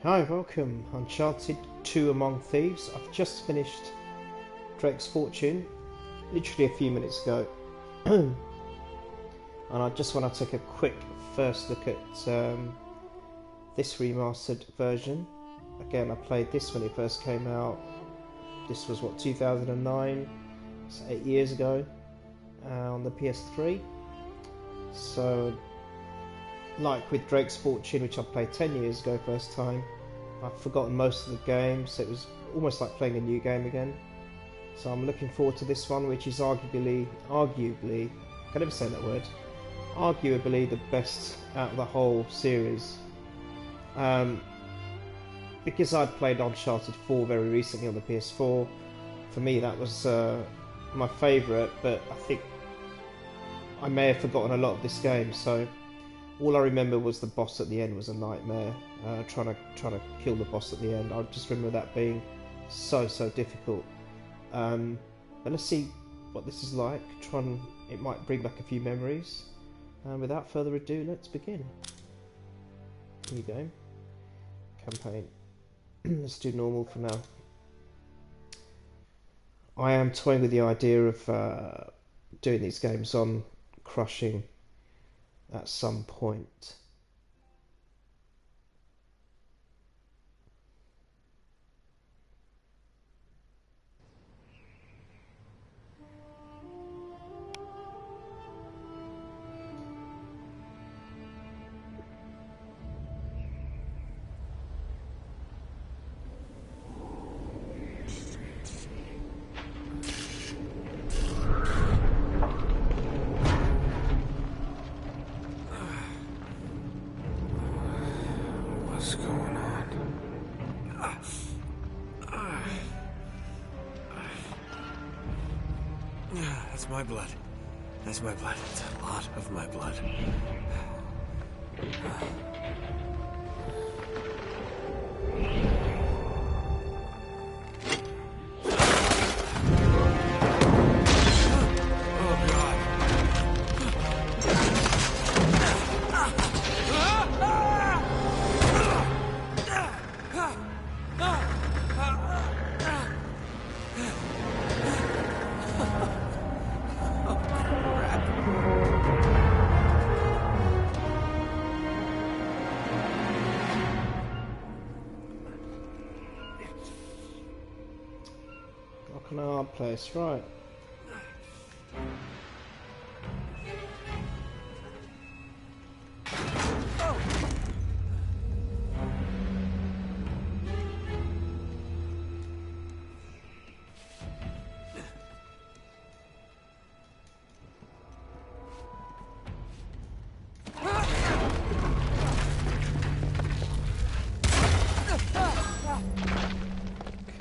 Hi, welcome. Uncharted 2 Among Thieves. I've just finished Drake's Fortune, literally a few minutes ago. And I just want to take a quick first look at this remastered version. Again, I played this when it first came out. This was, what, 2009? It's 8 years ago on the PS3. So, like with Drake's Fortune, which I played 10 years ago first time, I've forgotten most of the game, so it was almost like playing a new game again. So I'm looking forward to this one, which is arguably, I can never say that word, arguably the best out of the whole series. Because I'd played Uncharted 4 very recently on the PS4, for me that was my favourite, but I think I may have forgotten a lot of this game, so all I remember was the boss at the end was a nightmare. Trying to kill the boss at the end. I just remember that being so difficult. But let's see what this is like. It might bring back a few memories. Without further ado, let's begin. Here you go. Campaign. Let's do normal for now. I am toying with the idea of doing these games on crushing at some point. That's my blood. That's my blood. It's a lot of my blood. Rock and a hard place, right.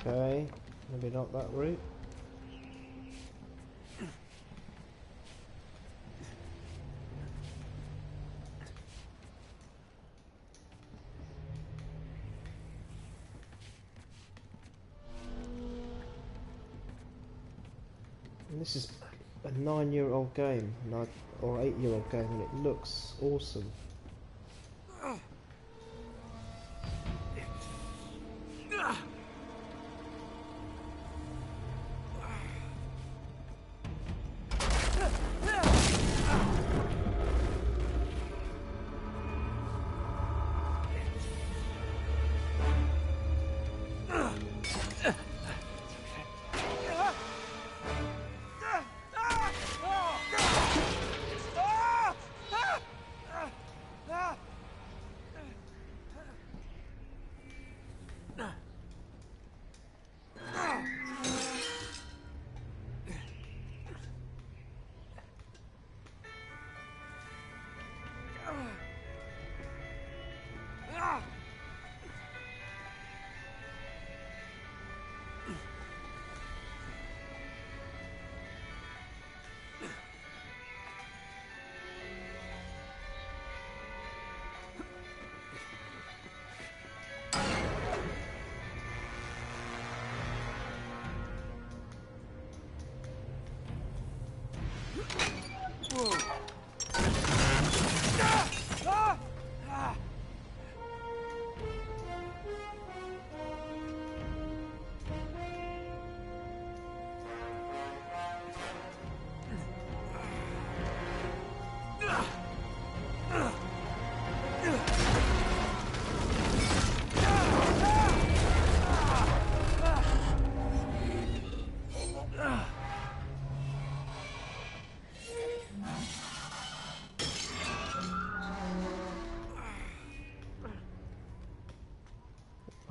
Okay, maybe not that route. And this is a 9-year-old game, or 8-year-old game, and it looks awesome.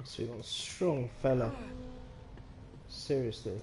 So we got a strong fella. Seriously.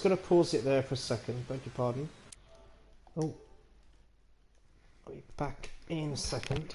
Just going to pause it there for a second, beg your pardon. Oh, I'll be back in a second.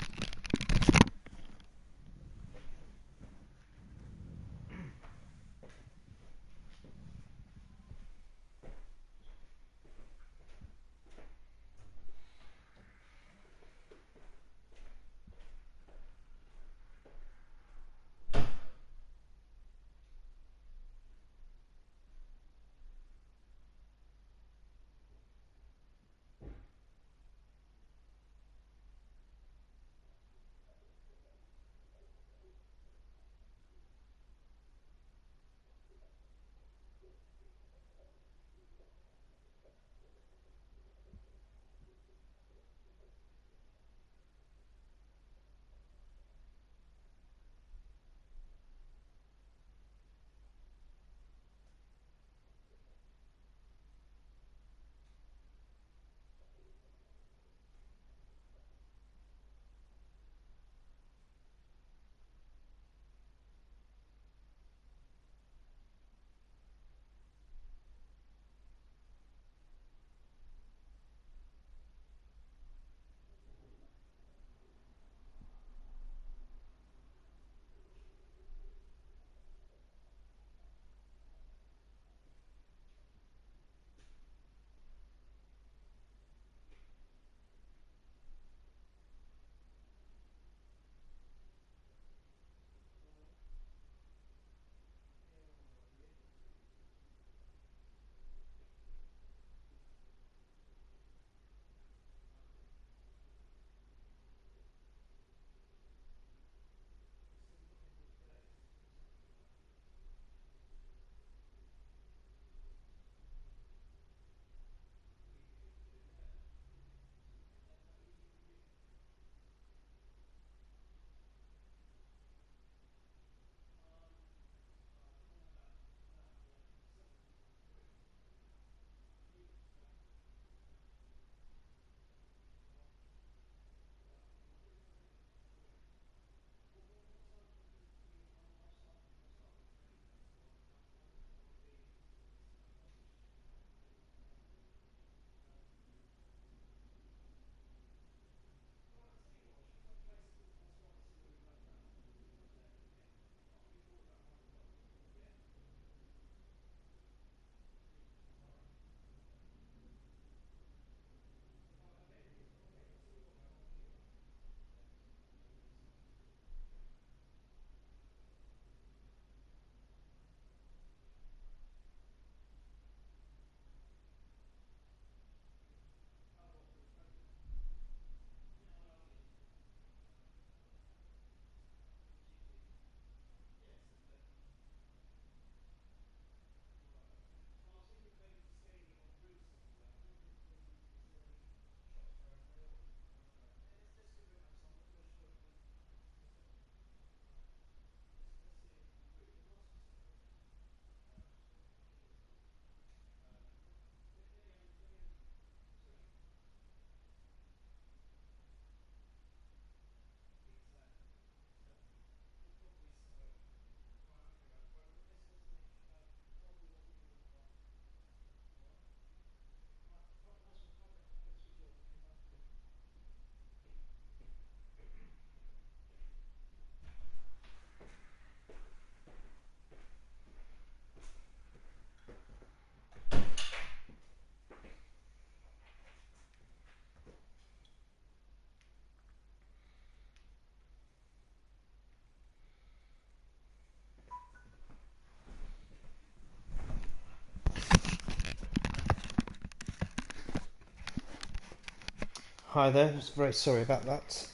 Hi there, very sorry about that.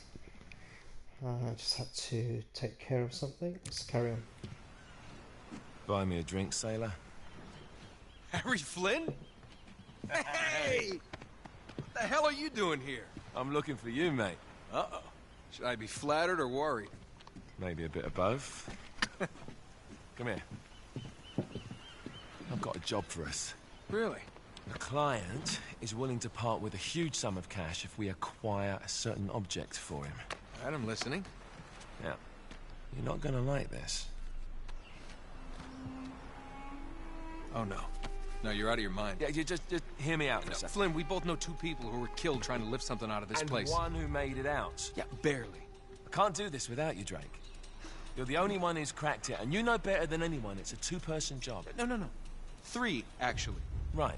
I just had to take care of something. Let's carry on. Buy me a drink, sailor. Harry Flynn? Hey! What the hell are you doing here? I'm looking for you, mate. Uh-oh. Should I be flattered or worried? Maybe a bit of both. Come here. I've got a job for us. Really? The client is willing to part with a huge sum of cash if we acquire a certain object for him. All right, I'm listening. Now, you're not gonna like this. Oh, no. No, you're out of your mind. Yeah, you just hear me out for a second. Flynn, we both know two people who were killed trying to lift something out of this place. And one who made it out. Yeah, barely. I can't do this without you, Drake. You're the only one who's cracked it, and you know better than anyone it's a two-person job. No. 3, actually. Right.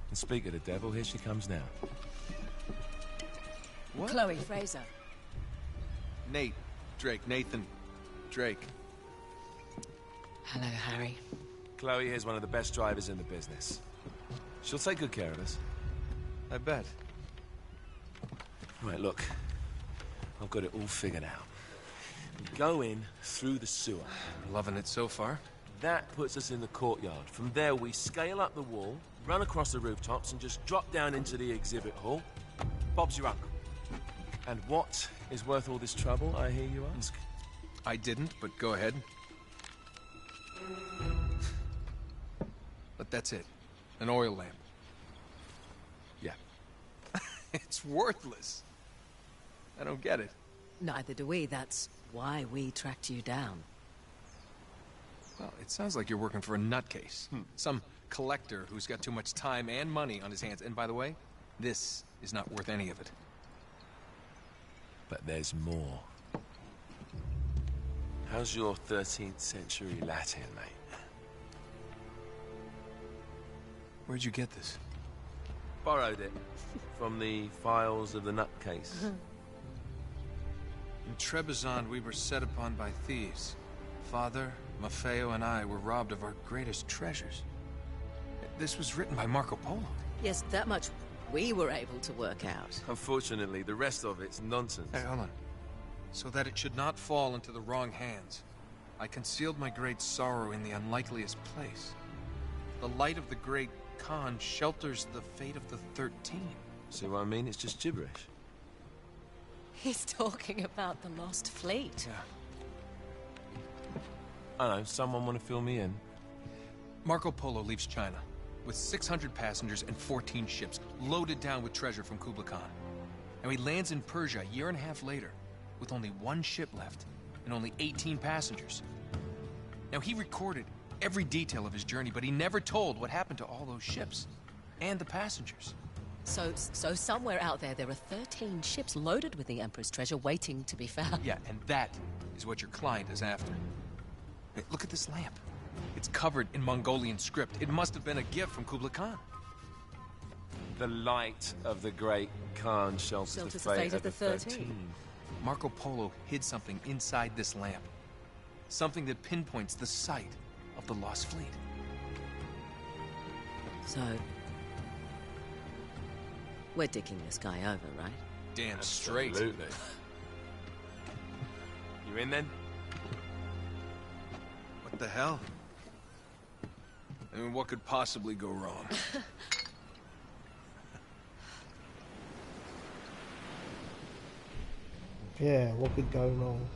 And speak of the devil, here she comes now. What? Chloe Fraser. Nate. Drake. Nathan. Drake. Hello, Harry. Chloe here's one of the best drivers in the business. She'll take good care of us. I bet. Right, look. I've got it all figured out. We go in through the sewer. Loving it so far. That puts us in the courtyard. From there, we scale up the wall, run across the rooftops, and just drop down into the exhibit hall. Bob's your uncle. And what is worth all this trouble, I hear you ask? I didn't, but go ahead. But that's it. An oil lamp. Yeah. It's worthless. I don't get it. Neither do we. That's why we tracked you down. Well, it sounds like you're working for a nutcase. Some collector who's got too much time and money on his hands. And by the way, this is not worth any of it. But there's more. How's your 13th century Latin, mate? Where'd you get this? Borrowed it from the files of the nutcase. In Trebizond, we were set upon by thieves. Father, Maffeo, and I were robbed of our greatest treasures. This was written by Marco Polo. Yes, that much we were able to work out. Unfortunately, the rest of it's nonsense. Hey, hold on. So that it should not fall into the wrong hands, I concealed my great sorrow in the unlikeliest place. The light of the great Khan shelters the fate of the 13. See what I mean? It's just gibberish. He's talking about the lost fleet. Yeah. I know, someone want to fill me in? Marco Polo leaves China with 600 passengers and 14 ships loaded down with treasure from Kublai Khan. And he lands in Persia a year and a half later with only one ship left and only 18 passengers. Now, he recorded every detail of his journey, but he never told what happened to all those ships and the passengers. So somewhere out there are 13 ships loaded with the Emperor's treasure waiting to be found. Yeah, and that is what your client is after. Hey, look at this lamp. It's covered in Mongolian script. It must have been a gift from Kublai Khan. The light of the great Khan shelters the fate of the 13. Marco Polo hid something inside this lamp. Something that pinpoints the site of the lost fleet. So, we're dicking this guy over, right? Damn straight. Absolutely. You in then? What the hell? I mean, what could possibly go wrong? Yeah, what could go wrong?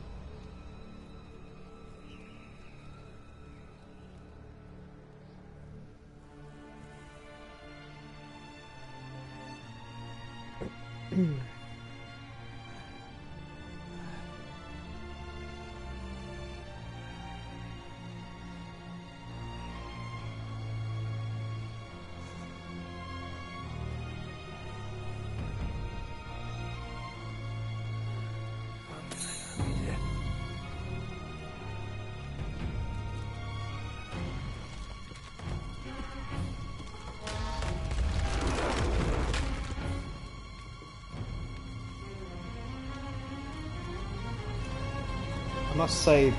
I must say,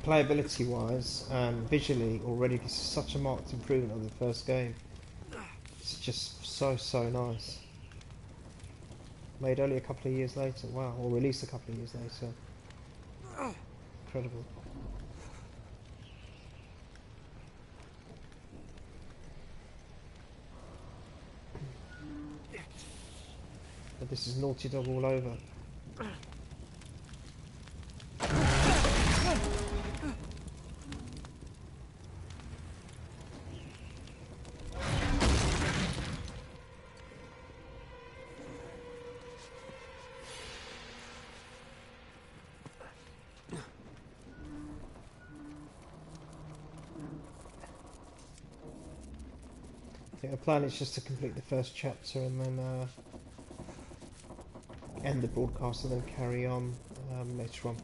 playability wise and visually already, this is such a marked improvement of the first game. It's just so nice. Made only a couple of years later. Wow, or released a couple of years later. Incredible. But this is Naughty Dog all over. The plan is just to complete the first chapter and then end the broadcast and then carry on later on.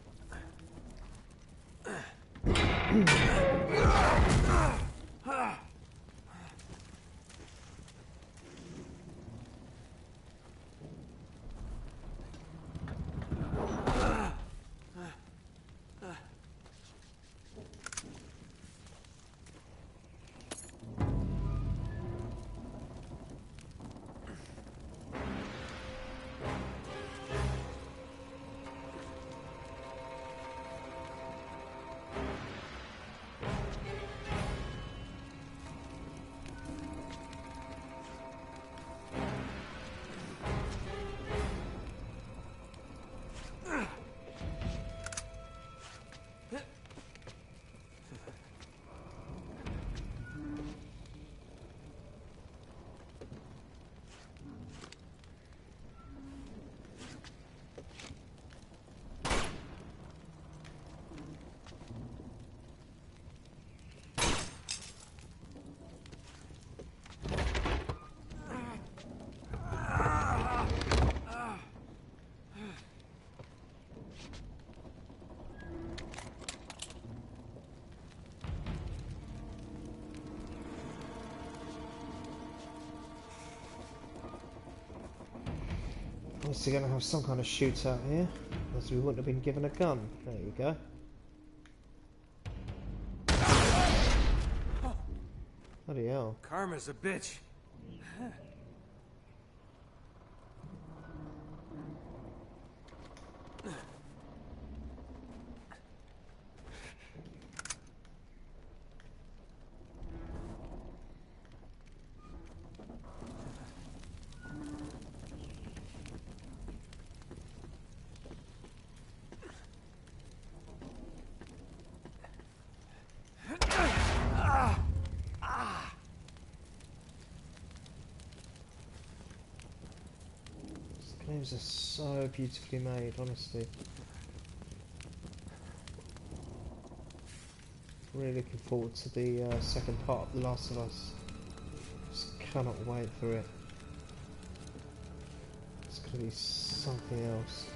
Obviously going to have some kind of shootout here, as we wouldn't have been given a gun. There you go. Bloody hell. Karma's a bitch. Games are so beautifully made, honestly. Really looking forward to the second part of The Last of Us. Just cannot wait for it. It's going to be something else.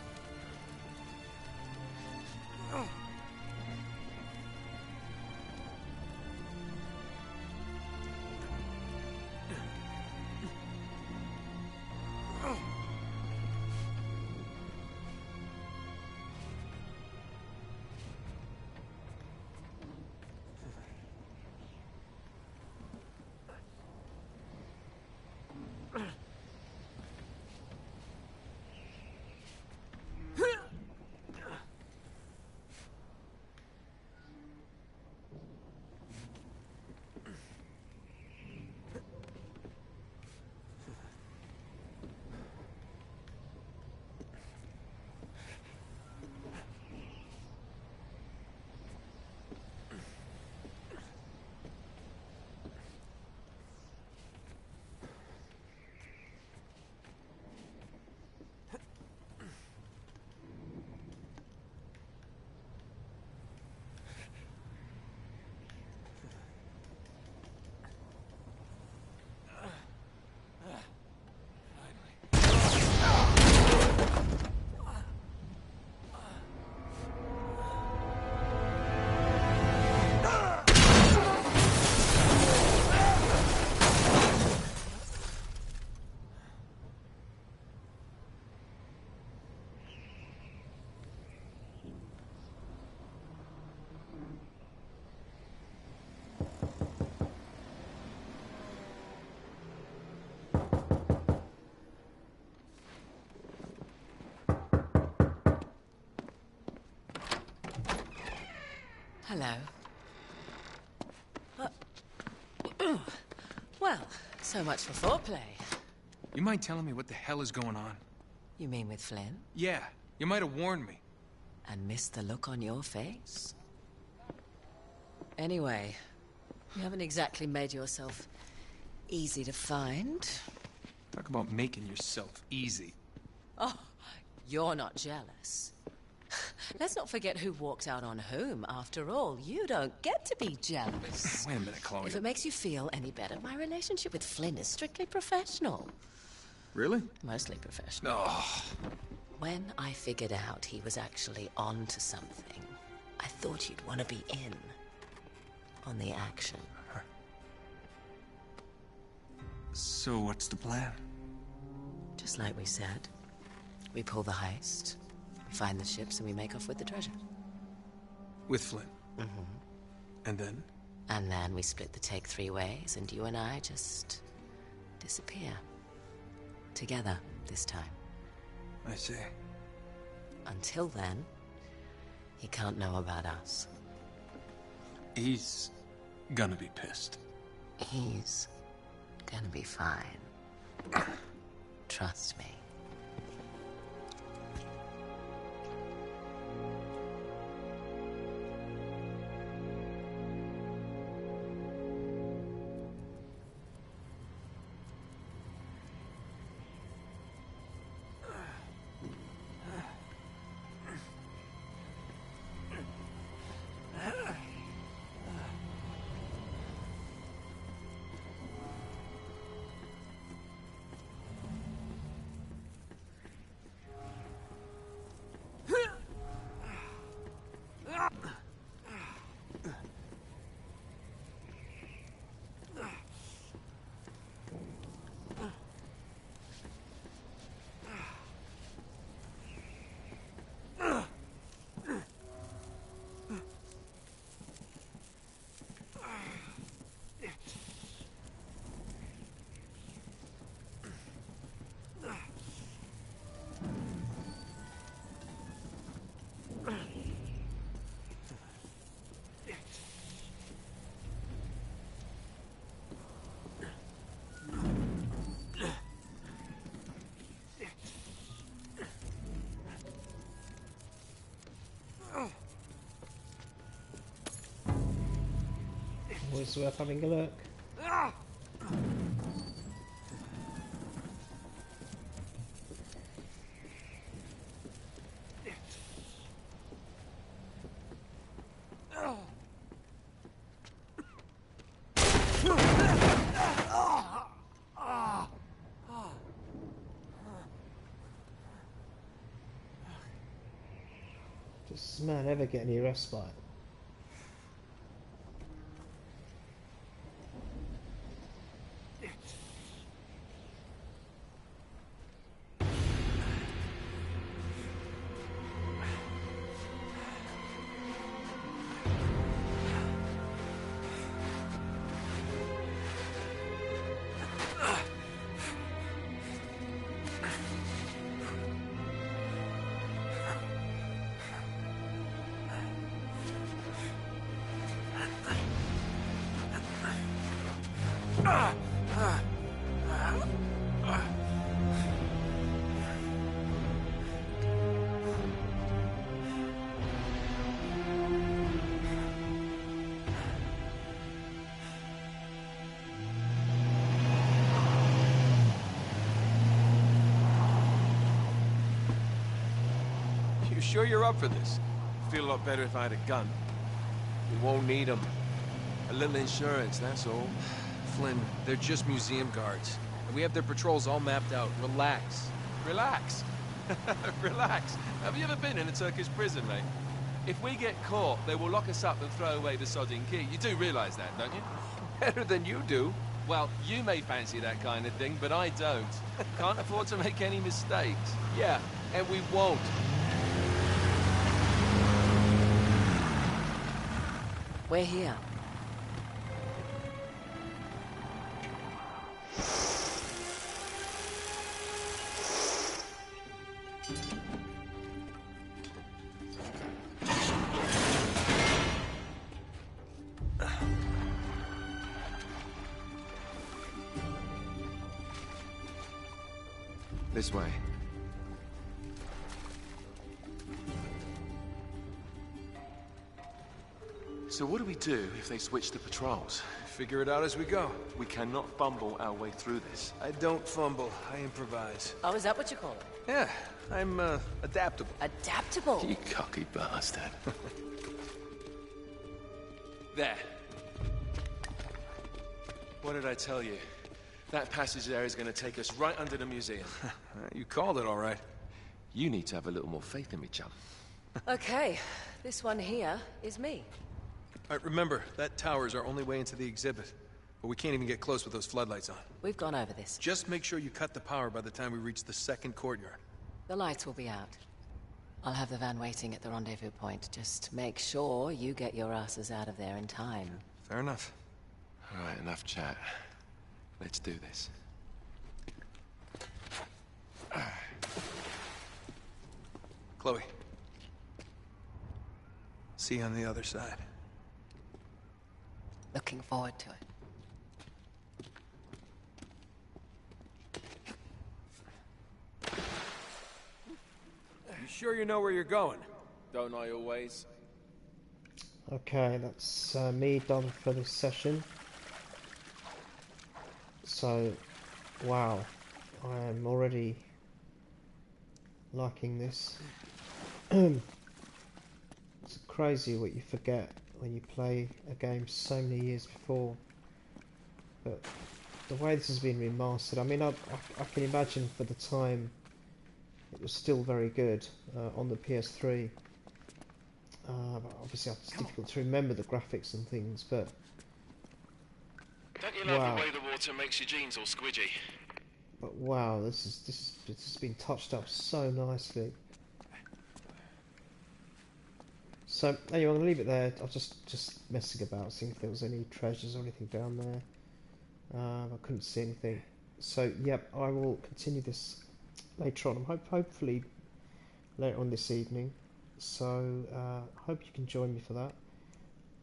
Hello. Well, so much for foreplay. You mind telling me what the hell is going on? You mean with Flynn? Yeah, you might have warned me. And missed the look on your face? Anyway, you haven't exactly made yourself easy to find. Talk about making yourself easy. Oh, you're not jealous. Let's not forget who walked out on whom. After all, you don't get to be jealous. Wait a minute, Chloe. If it makes you feel any better, my relationship with Flynn is strictly professional. Really? Mostly professional. Oh. When I figured out he was actually on to something, I thought you'd want to be in on the action. So what's the plan? Just like we said. We pull the heist, we find the ships, and we make off with the treasure. With Flynn? Mm-hmm. And then? And then we split the take 3 ways, and you and I just disappear. Together, this time. I see. Until then, he can't know about us. He's gonna be pissed. He's gonna be fine. Trust me. Always worth having a look. Does this man ever get any respite? You sure you're up for this? Feel a lot better if I had a gun. We won't need them. A little insurance, that's all. Flynn, they're just museum guards. And we have their patrols all mapped out. Relax. Relax. Relax. Have you ever been in a Turkish prison, mate? If we get caught, they will lock us up and throw away the sodding key. You do realize that, don't you? Better than you do. Well, you may fancy that kind of thing, but I don't. Can't afford to make any mistakes. Yeah, and we won't. We're here. This way. So what do we do if they switch the patrols? Figure it out as we go. We cannot fumble our way through this. I don't fumble, I improvise. Oh, is that what you call it? Yeah, I'm, adaptable. Adaptable? You cocky bastard. There. What did I tell you? That passage there is going to take us right under the museum. You called it all right. You need to have a little more faith in me, chum. Okay, this one here is me. All right, remember, that tower's our only way into the exhibit. But we can't even get close with those floodlights on. We've gone over this. Just make sure you cut the power by the time we reach the second courtyard. The lights will be out. I'll have the van waiting at the rendezvous point. Just make sure you get your asses out of there in time. Fair enough. All right, enough chat. Let's do this. Chloe. See you on the other side. Looking forward to it. You sure you know where you're going? Don't I always? Okay, that's me done for this session. So, wow, I am already liking this. It's crazy what you forget when you play a game so many years before. But the way this has been remastered, I mean, I can imagine for the time it was still very good on the PS3. But obviously it's difficult to remember the graphics and things, but Don't you love wow. the way the water makes your jeans all squidgy? But wow, this has been touched up so nicely. So anyway, I'm gonna leave it there. I was just messing about, seeing if there was any treasures or anything down there. I couldn't see anything. So yep, I will continue this later on. Hopefully later on this evening. So hope you can join me for that.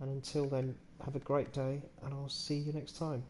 And until then, have a great day, and I'll see you next time.